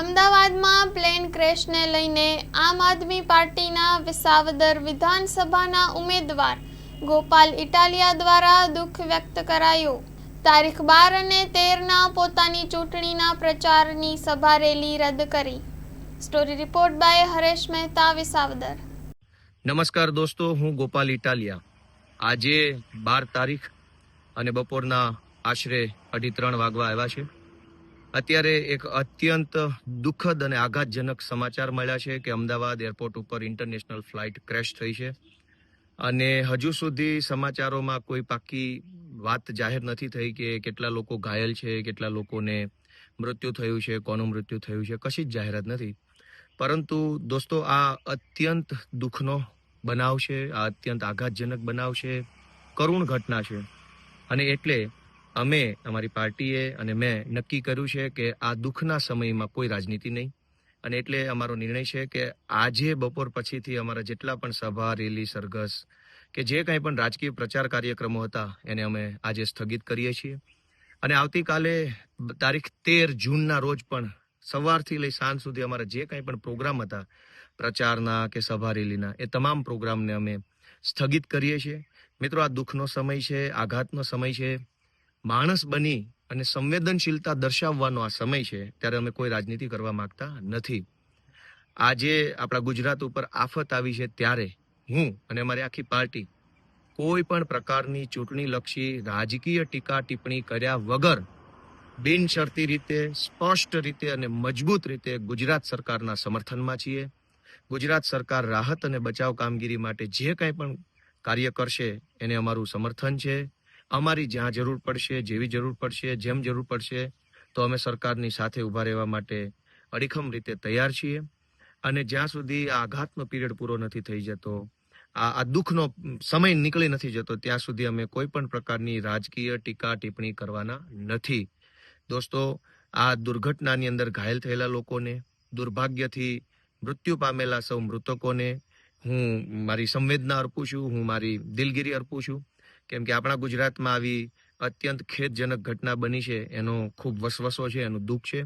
અમદાવાદમાં પ્લેન ક્રેશને લઈને આમ આદમી પાર્ટીના વિસાવદર વિધાનસભાના ઉમેદવાર ગોપાલ ઇટાલિયા દ્વારા દુઃખ વ્યક્ત કરાયું। તારીખ 12 અને 13ના પોતાની ચૂંટણીના પ્રચારની સભા રેલી રદ કરી। Story report by Haresh Mehta, Visavadar. નમસ્કાર દોસ્તો, હું ગોપાલ ઇટાલિયા। આજે 12 તારીખ અને બપોરના આશરે 2:30 વાગવા આવ્યા છે। અત્યારે એક અત્યંત દુઃખદ અને આઘાતજનક સમાચાર મળ્યા છે કે અમદાવાદ એરપોર્ટ ઉપર ઇન્ટરનેશનલ ફ્લાઇટ ક્રેશ થઈ છે અને હજુ સુધી સમાચારોમાં કોઈ પાકી વાત જાહેર નથી થઈ કે કેટલા લોકો ઘાયલ છે, કેટલા લોકોને મૃત્યુ થયું છે, કોનું મૃત્યુ થયું છે, કશી જ જાહેરાત નથી। પરંતુ દોસ્તો, આ અત્યંત દુઃખનો બનાવ છે, આ અત્યંત આઘાતજનક બનાવ છે, કરુણ ઘટના છે અને એટલે અમે અમારી પાર્ટીએ અને મેં નક્કી કર્યું છે કે આ દુઃખના સમયમાં કોઈ રાજનીતિ નહીં અને એટલે અમારો નિર્ણય છે કે આજે બપોર પછીથી અમારા જેટલા પણ સભા, રેલી, સરઘસ કે જે કંઈ પણ રાજકીય પ્રચાર કાર્યક્રમો હતા એને અમે આજે સ્થગિત કરીએ છીએ અને આવતીકાલે તારીખ 13 જૂનના રોજ પણ સવારથી લઈ સાંજ સુધી અમારા જે કંઈ પણ પ્રોગ્રામ હતા પ્રચારના કે સભા રેલીના, એ તમામ પ્રોગ્રામને અમે સ્થગિત કરીએ છીએ। મિત્રો, આ દુઃખનો સમય છે, આઘાતનો સમય છે, માણસ બની અને સંવેદનશીલતા દર્શાવવાનો આ સમય છે, ત્યારે અમે કોઈ રાજનીતિ કરવા માંગતા નથી। આજે આપણા ગુજરાત ઉપર આફત આવી છે ત્યારે હું અને અમારી આખી પાર્ટી કોઈ પણ પ્રકારની ચૂંટણીલક્ષી રાજકીય ટીકા ટિપ્પણી કર્યા વગર બિનશરતી રીતે, સ્પષ્ટ રીતે અને મજબૂત રીતે ગુજરાત સરકારના સમર્થનમાં છીએ। ગુજરાત સરકાર રાહત અને બચાવ કામગીરી માટે જે કંઈ પણ કાર્ય કરશે એને અમારું સમર્થન છે। અમારી જ્યાં જરૂર પડશે, જેવી જરૂર પડશે, જેમ જરૂર પડશે તો અમે સરકારની સાથે ઊભા રહેવા માટે અડીખમ રીતે તૈયાર છીએ અને જ્યાં સુધી આ આઘાતનો પીરિયડ પૂરો નથી થઈ જતો, આ દુઃખનો સમય નીકળી નથી જતો, ત્યાં સુધી અમે કોઈ પણ પ્રકારની રાજકીય ટીકા ટિપ્પણી કરવાના નથી। દોસ્તો, આ દુર્ઘટનાની અંદર ઘાયલ થયેલા લોકોને, દુર્ભાગ્યથી મૃત્યુ પામેલા સૌ મૃતકોને હું મારી સંવેદના અર્પું છું, હું મારી દિલગીરી અર્પું છું, કેમ કે આપણા ગુજરાતમાં આવી અત્યંત ખેદજનક ઘટના બની છે એનો ખૂબ વસવસો છે, એનું દુઃખ છે।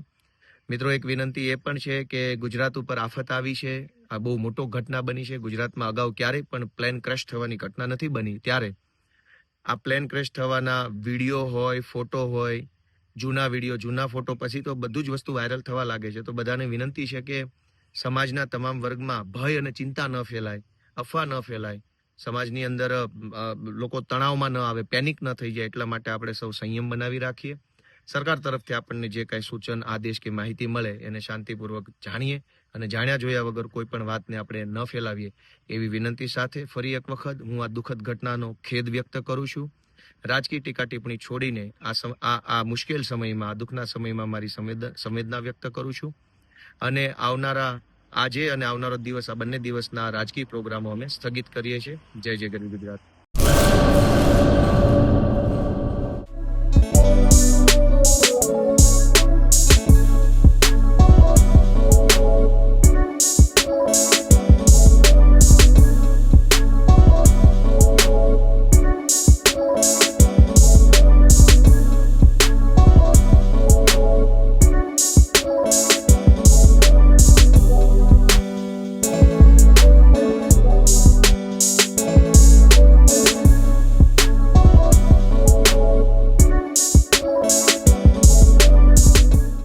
મિત્રો, એક વિનંતી એ પણ છે કે ગુજરાત ઉપર આફત આવી છે, આ બહુ મોટો ઘટના બની છે। ગુજરાતમાં અગાઉ ક્યારેય પણ પ્લેન ક્રેશ થવાની ઘટના નથી બની, ત્યારે આ પ્લેન ક્રેશ થવાના વિડીયો હોય, ફોટો હોય, જૂના વિડીયો, જૂના ફોટો, પછી તો બધું જ વસ્તુ વાયરલ થવા લાગે છે। તો બધાને વિનંતી છે કે સમાજના તમામ વર્ગમાં ભય અને ચિંતા ન ફેલાય, અફવા ન ફેલાય, સમાજની અંદર લોકો તણાવમાં ન આવે, પેનિક ન થઈ જાય, એટલા માટે આપણે સૌ સંયમ બનાવી રાખીએ। સરકાર તરફથી આપણને જે કાંઈ સૂચન, આદેશ કે માહિતી મળે એને શાંતિપૂર્વક જાણીએ અને જાણ્યા જોયા વગર કોઈ પણ વાતને આપણે ન ફેલાવીએ, એવી વિનંતી સાથે ફરી એક વખત હું આ દુઃખદ ઘટનાનો ખેદ વ્યક્ત કરું છું। રાજકીય ટીકા ટિપ્પણી છોડીને આ મુશ્કેલ સમયમાં, આ દુઃખના સમયમાં મારી સંવેદના વ્યક્ત કરું છું અને આવનારા આજે અને આવનારો દિવસ, આ બંને દિવસના રાજકીય પ્રોગ્રામો અમે સ્થગિત કરીએ છીએ। જય જય ગરવી ગુજરાત।